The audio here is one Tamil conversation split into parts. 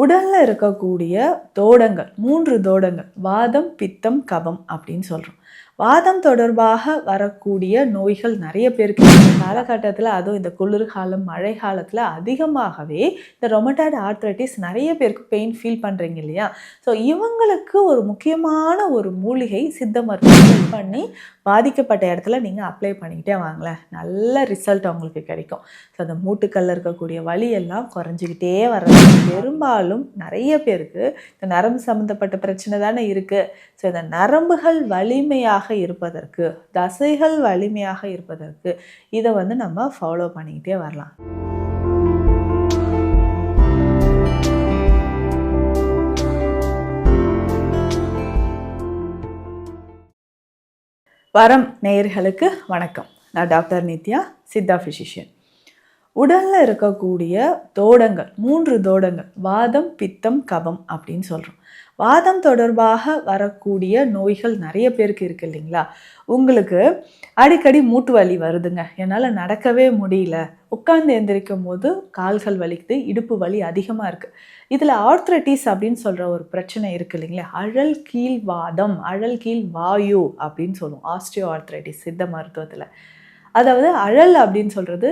உடல்ல இருக்கக்கூடிய தோடங்கள் 3 தோடங்கள் வாதம், பித்தம், கபம் அப்படின்னு சொல்றோம். வாதம் தொடர்பாக வரக்கூடிய நோய்கள் நிறைய பேருக்கு இந்த காலகட்டத்தில், அதுவும் இந்த குளிர்காலம், மழை காலத்தில் அதிகமாகவே இந்த ரொமட்டாய்டு ஆர்த்ரைட்டிஸ் நிறைய பேருக்கு பெயின் ஃபீல் பண்ணுறீங்க இல்லையா? ஸோ இவங்களுக்கு ஒரு முக்கியமான ஒரு மூலிகை சித்த மருத்துவம் பண்ணி பாதிக்கப்பட்ட இடத்துல நீங்கள் அப்ளை பண்ணிக்கிட்டே வாங்களேன், நல்ல ரிசல்ட் அவங்களுக்கு கிடைக்கும். ஸோ அந்த மூட்டுக்கல்ல இருக்கக்கூடிய வலி எல்லாம் குறைஞ்சிக்கிட்டே வர்றது. பெரும்பாலும் நிறைய பேருக்கு இந்த நரம்பு சம்மந்தப்பட்ட பிரச்சனை தானே இருக்குது. ஸோ இந்த நரம்புகள் வலிமையாக இருப்பதற்கு, தசைகள் வலிமையாக இருப்பதற்கு இதை நம்ம ஃபாலோ பண்ணிக்கிட்டே வரலாம். வரம் நேயர்களுக்கு வணக்கம். நான் டாக்டர் நித்யா, சித்தா ஃபிசிஷியன். உடலில் இருக்கக்கூடிய தோடங்கள் 3 தோடங்கள் வாதம், பித்தம், கபம் அப்படின்னு சொல்கிறோம். வாதம் தொடர்பாக வரக்கூடிய நோய்கள் நிறைய பேருக்கு இருக்குது இல்லைங்களா? உங்களுக்கு அடிக்கடி மூட்டு வலி வருதுங்க, என்னால் நடக்கவே முடியல, உட்கார்ந்து எந்திரிக்கும் போது கால்கள் வலிக்குது, இடுப்பு வலி அதிகமாக இருக்குது. இதில் ஆர்த்ரைட்டிஸ் அப்படின்னு சொல்கிற ஒரு பிரச்சனை இருக்குது இல்லைங்களா? அழல் கீழ் வாதம், அழல் கீழ் வாயு அப்படின்னு சொல்லுவோம் ஆஸ்டியோ ஆர்த்ரைட்டிஸ் சித்த மருத்துவத்தில். அதாவது அழல் அப்படின்னு சொல்கிறது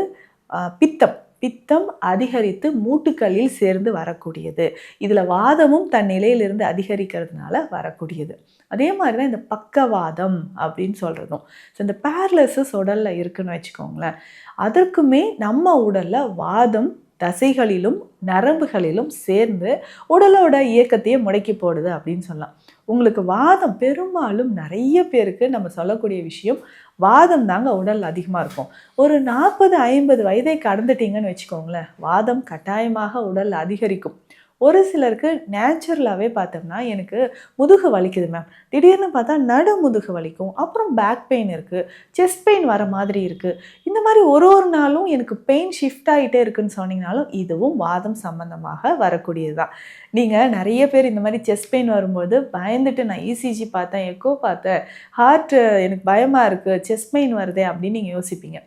பித்தம். பித்தம் அதிகரித்து மூட்டுக்களில் சேர்ந்து வரக்கூடியது. இதில் வாதமும் தன் நிலையிலிருந்து அதிகரிக்கிறதுனால வரக்கூடியது. அதே மாதிரி தான் இந்த பக்கவாதம் அப்படின்னு சொல்கிறதும். ஸோ இந்த பேரலிசிஸ் உடலில் இருக்குன்னு வச்சுக்கோங்களேன், அதற்குமே நம்ம உடலில் வாதம் தசைகளிலும் நரம்புகளிலும் சேர்ந்து உடலோட இயக்கத்தையே முடக்கி போடுது அப்படின்னு சொல்லலாம். உங்களுக்கு வாதம் பெரும்பாலும் நிறைய பேருக்கு நம்ம சொல்லக்கூடிய விஷயம் வாதம் தாங்க உடல் அதிகமாக இருக்கும். ஒரு 40-50 வயதை கடந்துட்டீங்கன்னு வச்சுக்கோங்களேன், வாதம் கட்டாயமாக உடல் அதிகரிக்கும். ஒரு சிலருக்கு நேச்சுரலாகவே பார்த்தோம்னா, எனக்கு முதுகு வலிக்குது மேம், திடீர்னு பார்த்தா நடு முதுகு வலிக்கும், அப்புறம் பேக் பெயின் இருக்குது, செஸ்ட் பெயின் வர மாதிரி இருக்குது, இந்த மாதிரி ஒரு நாளும் எனக்கு பெயின் ஷிஃப்ட் ஆகிட்டே இருக்குதுன்னு சொன்னீங்கனாலும் இதுவும் வாதம் சம்பந்தமாக வரக்கூடியது தான். நீங்கள் நிறைய பேர் இந்த மாதிரி செஸ்ட் பெயின் வரும்போது பயந்துட்டு நான் இசிஜி பார்த்தேன், எக்கோ பார்த்தேன், ஹார்ட் எனக்கு பயமாக இருக்குது, செஸ்ட் பெயின் வருதே அப்படின்னு நீங்கள் யோசிப்பீங்க.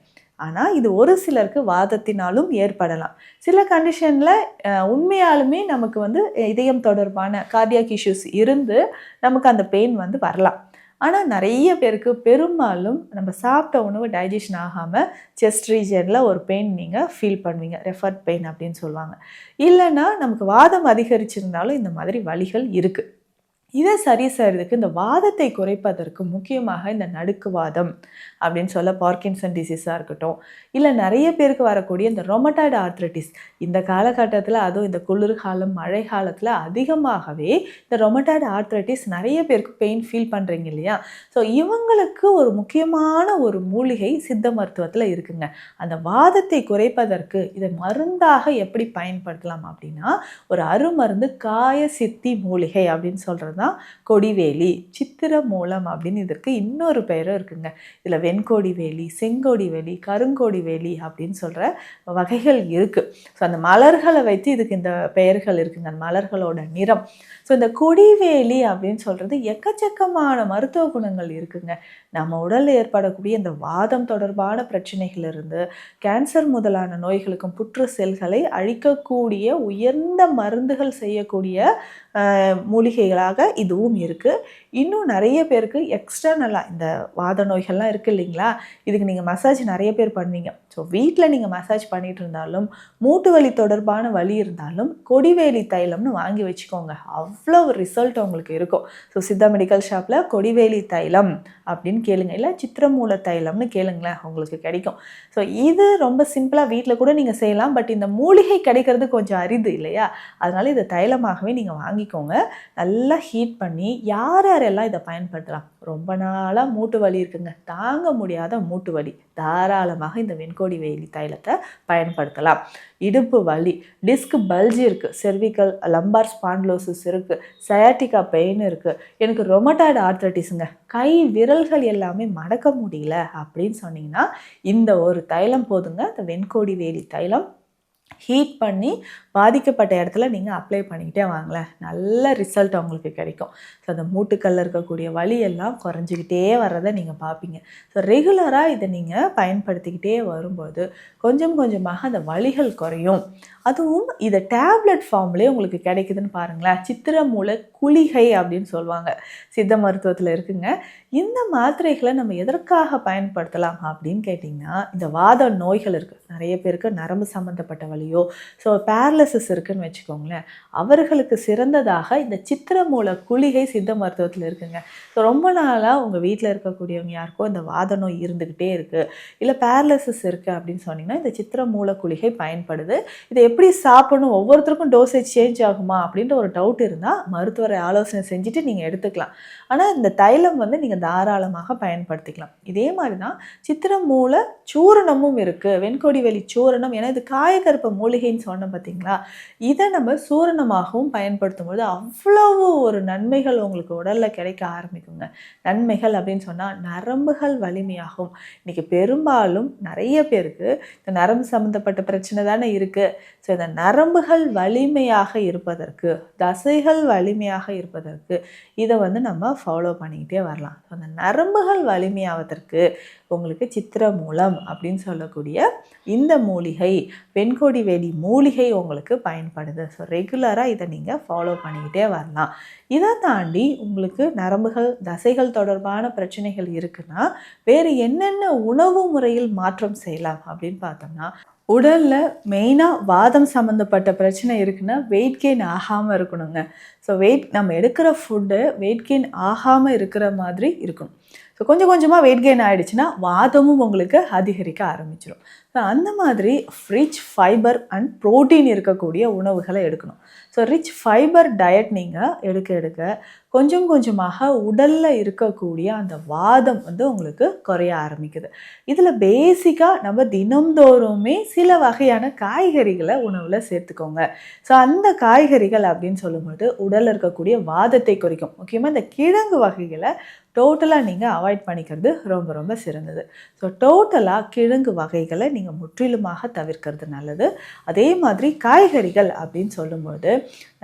ஆனால் இது ஒரு சிலருக்கு வாதத்தினாலும் ஏற்படலாம். சில கண்டிஷனில் உண்மையாலுமே நமக்கு இதயம் தொடர்பான கார்டியாக் இஷ்யூஸ் இருந்து நமக்கு அந்த பெயின் வரலாம். ஆனால் நிறைய பேருக்கு பெரும்பாலும் நம்ம சாப்பிட்ட உணவு டைஜஷன் ஆகாமல் செஸ்ட் ரீஜனில் ஒரு பெயின் நீங்கள் ஃபீல் பண்ணுவீங்க, ரெஃபர்ட் பெயின் அப்படின்னு சொல்லுவாங்க. இல்லைன்னா நமக்கு வாதம் அதிகரிச்சிருந்தாலும் இந்த மாதிரி வலிகள் இருக்குது. இதை சரி செய்கிறதுக்கு, இந்த வாதத்தை குறைப்பதற்கு முக்கியமாக இந்த நடுக்கு வாதம் அப்படின்னு சொல்ல பார்க்கின்சன் டிசீஸாக இருக்கட்டும், இல்லை நிறைய பேருக்கு வரக்கூடிய இந்த ரொமட்டாய்டு ஆர்த்ரைட்டிஸ் இந்த காலகட்டத்தில், அதுவும் இந்த குளிர்காலம் மழை காலத்தில் அதிகமாகவே இந்த ரொமட்டாய்டு ஆர்த்ரைட்டிஸ் நிறைய பேருக்கு பெயின் ஃபீல் பண்ணுறீங்க இல்லையா? ஸோ இவங்களுக்கு ஒரு முக்கியமான ஒரு மூலிகை சித்த மருத்துவத்தில் இருக்குங்க. அந்த வாதத்தை குறைப்பதற்கு இதை மருந்தாக எப்படி பயன்படுத்தலாம் அப்படின்னா, ஒரு அருமருந்து காய சித்தி மூலிகை அப்படின்னு சொல்கிறது தான் கொடிவேலி, சித்திர மூலம் அப்படின்னு இதற்கு இன்னொரு பெயரும் இருக்குங்க. இதில் வெண்கோடி வேலி, செங்கோடி வேலி, கருங்கோடி வேலி அப்படின்னு சொல்கிற வகைகள் இருக்குது. ஸோ அந்த மலர்களை வைத்து இதுக்கு இந்த பெயர்கள் இருக்குங்க, அந்த மலர்களோட நிறம். ஸோ இந்த கொடிவேலி அப்படின்னு சொல்கிறது எக்கச்சக்கமான மருத்துவ குணங்கள் இருக்குங்க. நம்ம உடலில் ஏற்படக்கூடிய இந்த வாதம் தொடர்பான பிரச்சனைகளிலிருந்து கேன்சர் முதலான நோய்களுக்கும் புற்று செல்களை அழிக்கக்கூடிய உயர்ந்த மருந்துகள் செய்யக்கூடிய மூலிகைகளாக இதுவும் இருக்குது. இன்னும் நிறைய பேருக்கு எக்ஸ்டர்னலாக இந்த வாத நோய்கள்லாம் இருக்குது இல்லைங்களா, இதுக்கு நீங்கள் மசாஜ் நிறைய பேர் பண்ணுவீங்க. ஸோ வீட்டில் நீங்கள் மசாஜ் பண்ணிகிட்டு இருந்தாலும், மூட்டு வலி தொடர்பான வலி இருந்தாலும் கொடிவேலி தைலம்னு வாங்கி வச்சுக்கோங்க, அவ்வளோ ரிசல்ட் உங்களுக்கு இருக்கும். ஸோ சித்தா மெடிக்கல் ஷாப்பில் கொடிவேலி தைலம் அப்படின்னு கேளுங்க, இல்லை சித்திரமூல தைலம்னு கேளுங்களேன், உங்களுக்கு கிடைக்கும். ஸோ இது ரொம்ப சிம்பிளாக வீட்டில் கூட நீங்கள் செய்யலாம். பட் இந்த மூலிகை கிடைக்கிறது கொஞ்சம் அரிது இல்லையா? அதனால் இதை தைலமாகவே நீங்கள் வாங்கிக்கோங்க. நல்லா ஹீட் பண்ணி யாரெல்லாம் இதை பயன்படுத்தலாம்? ரொம்ப நாளாக மூட்டு வலி இருக்குங்க, தாங்க முடியாத மூட்டு வலி, தாராளமாக இந்த வெண்கோடி வேலி தைலத்தை பயன்படுத்தலாம். இடுப்பு வலி, டிஸ்க் பல்ஜி இருக்குது, செர்விக்கல் லம்பார் ஸ்பான்லோசிஸ் இருக்குது, சயாட்டிகா பெயின் இருக்குது, எனக்கு ரொமட்டாய்டு ஆர்த்ரைட்டிஸுங்க, கை விரல்கள் எல்லாமே மடக்க முடியல அப்படின்னு சொன்னீங்கன்னா இந்த ஒரு தைலம் போதுங்க, இந்த வெண்கோடி வேலி தைலம். ஹீட் பண்ணி பாதிக்கப்பட்ட இடத்துல நீங்கள் அப்ளை பண்ணிக்கிட்டே வாங்களேன், நல்ல ரிசல்ட் உங்களுக்கு கிடைக்கும். ஸோ அந்த மூட்டுக்கல்ல இருக்கக்கூடிய வலி எல்லாம் குறைஞ்சிக்கிட்டே வர்றதை நீங்கள் பார்ப்பீங்க. ஸோ ரெகுலராக இதை நீங்கள் பயன்படுத்திக்கிட்டே வரும்போது கொஞ்சம் கொஞ்சமாக அந்த வலிகள் குறையும். அதுவும் இதை டேப்லெட் ஃபார்ம்லேயே உங்களுக்கு கிடைக்குதுன்னு பாருங்களேன். சித்திரமூல குளிகை அப்படின்னு சொல்லுவாங்க, சித்த மருத்துவத்தில் இருக்குங்க. இந்த மாத்திரைகளை நம்ம எதற்காக பயன்படுத்தலாம் அப்படின்னு கேட்டிங்கன்னா, இந்த வாத நோய்கள் இருக்குது, நிறைய பேருக்கு நரம்பு சம்மந்தப்பட்ட வலியோ, ஸோ பேரலிசிஸ் இருக்குதுன்னு வச்சுக்கோங்களேன், அவர்களுக்கு சிறந்ததாக இந்த சித்திரமூல குளிகை சித்த மருத்துவத்தில் இருக்குங்க. ஸோ ரொம்ப நாளாக உங்கள் வீட்டில் இருக்கக்கூடியவங்க யாருக்கோ இந்த வாத நோய் இருந்துக்கிட்டே இருக்குது, இல்லை பேரலிசிஸ் இருக்குது அப்படின்னு சொன்னிங்கன்னா இந்த சித்திரமூல குளிகை பயன்படுது. இதை எப்படி சாப்பிடணும், ஒவ்வொருத்தருக்கும் டோசேஜ் சேஞ்ச் ஆகுமா அப்படின்ற ஒரு டவுட் இருந்தால் மருத்துவரை ஆலோசனை செஞ்சுட்டு நீங்கள் எடுத்துக்கலாம். ஆனால் இந்த தைலம் நீங்கள் தாராளமாக பயன்படுத்திக்கலாம். இதே மாதிரி தான் சித்திரமூல சூரணமும் இருக்குது, வெண்கொடி வெளி சூரணம். ஏன்னா இது காயகற்ப மூலிகைன்னு சொன்னோம் பார்த்தீங்களா, இதை நம்ம சூரணமாகவும் பயன்படுத்தும் போது அவ்வளவு ஒரு நன்மைகள் உங்களுக்கு உடலில் கிடைக்க ஆரம்பிக்குங்க. நன்மைகள் அப்படின்னு சொன்னால் நரம்புகள் வலிமையாகும். இன்றைக்கி பெரும்பாலும் நிறைய பேருக்கு இந்த நரம்பு சம்மந்தப்பட்ட பிரச்சனை தானே இருக்குது. ஸோ இந்த நரம்புகள் வலிமையாக இருப்பதற்கு, தசைகள் வலிமையாக இருப்பதற்கு இதை நம்ம ஃபாலோ பண்ணிக்கிட்டே வரலாம். ஸோ அந்த நரம்புகள் வலிமையாவதற்கு உங்களுக்கு சித்திரமூலம் அப்படின்னு சொல்லக்கூடிய இந்த மூலிகை, வெண்கொடி வேலி மூலிகை உங்களுக்கு பயன்படுது. ஸோ ரெகுலராக இதை நீங்கள் ஃபாலோ பண்ணிக்கிட்டே வரலாம். இதை தாண்டி உங்களுக்கு நரம்புகள் தசைகள் தொடர்பான பிரச்சனைகள் இருக்குன்னா வேறு என்னென்ன உணவு முறையில் மாற்றம் செய்யலாம் அப்படின்னு பார்த்தோம்னா, உடலில் மெயினாக வாதம் சம்மந்தப்பட்ட பிரச்சனை இருக்குன்னா வெயிட் கெயின் ஆகாமல் இருக்கணுங்க. ஸோ நம்ம எடுக்கிற ஃபுட்டு வெயிட் கெயின் ஆகாமல் இருக்கிற மாதிரி இருக்கணும். ஸோ கொஞ்சம் கொஞ்சமாக வெயிட் கெயின் ஆகிடுச்சுன்னா வாதமும் உங்களுக்கு அதிகரிக்க ஆரம்பிச்சிடும். ஸோ அந்த மாதிரி ரிச் ஃபைபர் அண்ட் ப்ரோட்டீன் இருக்கக்கூடிய உணவுகளை எடுக்கணும். ஸோ ரிச் ஃபைபர் டயட் நீங்கள் எடுக்க கொஞ்சம் கொஞ்சமாக உடலில் இருக்கக்கூடிய அந்த வாதம் உங்களுக்கு குறைய ஆரம்பிக்குது. இதில் பேசிக்காக நம்ம தினம்தோறுமே சில வகையான காய்கறிகளை உணவில் சேர்த்துக்கோங்க. ஸோ அந்த காய்கறிகள் அப்படின்னு சொல்லும்போது உடலில் இருக்கக்கூடிய வாதத்தை குறைக்கும். முக்கியமாக இந்த கிழங்கு வகைகளை டோட்டலாக நீங்கள் அவாய்ட் பண்ணிக்கிறது ரொம்ப ரொம்ப சிறந்தது. ஸோ டோட்டலாக கிழங்கு வகைகளை நீங்கள் முற்றிலுமாக தவிர்க்கிறது நல்லது. அதே மாதிரி காய்கறிகள் அப்படின்னு சொல்லும்போது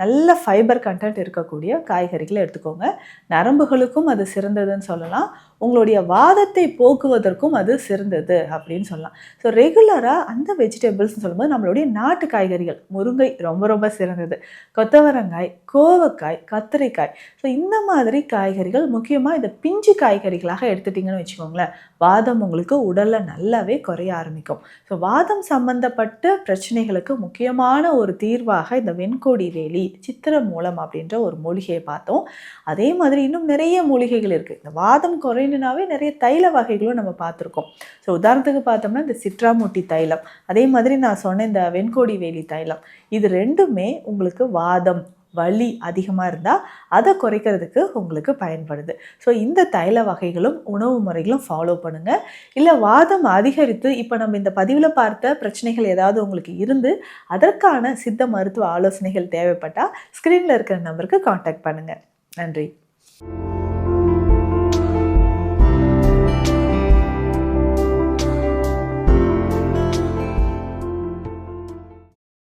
நல்ல ஃபைபர் கண்டென்ட் இருக்கக்கூடிய காய்கறிகளை எடுத்துக்கோங்க. நரம்புகளுக்கும் அது சிறந்ததுன்னு சொல்லலாம், உங்களுடைய வாதத்தை போக்குவதற்கும் அது சிறந்தது அப்படின்னு சொல்லலாம். ஸோ ரெகுலராக அந்த வெஜிடபிள்ஸ்னு சொல்லும்போது நம்மளுடைய நாட்டு காய்கறிகள், முருங்கை ரொம்ப ரொம்ப சிறந்தது, கொத்தவரங்காய், கோவக்காய், கத்திரிக்காய். ஸோ இந்த மாதிரி காய்கறிகள் முக்கியமாக இந்த பிஞ்சு காய்கறிகளாக எடுத்துட்டிங்கன்னு வச்சுக்கோங்களேன், வாதம் உங்களுக்கு உடலில் நல்லாவே குறைய ஆரம்பிக்கும். ஸோ வாதம் சம்பந்தப்பட்ட பிரச்சனைகளுக்கு முக்கியமான ஒரு தீர்வாக இந்த வெண்கொடி வேலி சித்திரமூலம் அப்படின்ற ஒரு மூலிகையை பார்த்தோம். அதே மாதிரி இன்னும் நிறைய மூலிகைகள் இருக்குது. இந்த வாதம் குறையணுனாவே நிறைய தைல வகைகளும் நம்ம பார்த்துருக்கோம். ஸோ உதாரணத்துக்கு பார்த்தோம்னா இந்த சிட்ராமுட்டி தைலம், அதே மாதிரி நான் சொன்ன இந்த வெண்கொடி வேலி தைலம், இது ரெண்டுமே உங்களுக்கு வாதம் வலி அதிகமாக இருந்தால் அதை குறைக்கிறதுக்கு உங்களுக்கு பயன்படுது. ஸோ இந்த தைல வகைகளும் உணவு முறைகளும் ஃபாலோ பண்ணுங்கள். இல்லை வாதம் அதிகரித்து இப்போ நம்ம இந்த பதிவில் பார்த்த பிரச்சனைகள் ஏதாவது உங்களுக்கு இருந்து அதற்கான சித்த மருத்துவ ஆலோசனைகள் தேவைப்பட்டால் ஸ்க்ரீனில் இருக்கிற நம்பருக்கு காண்டாக்ட் பண்ணுங்கள். நன்றி.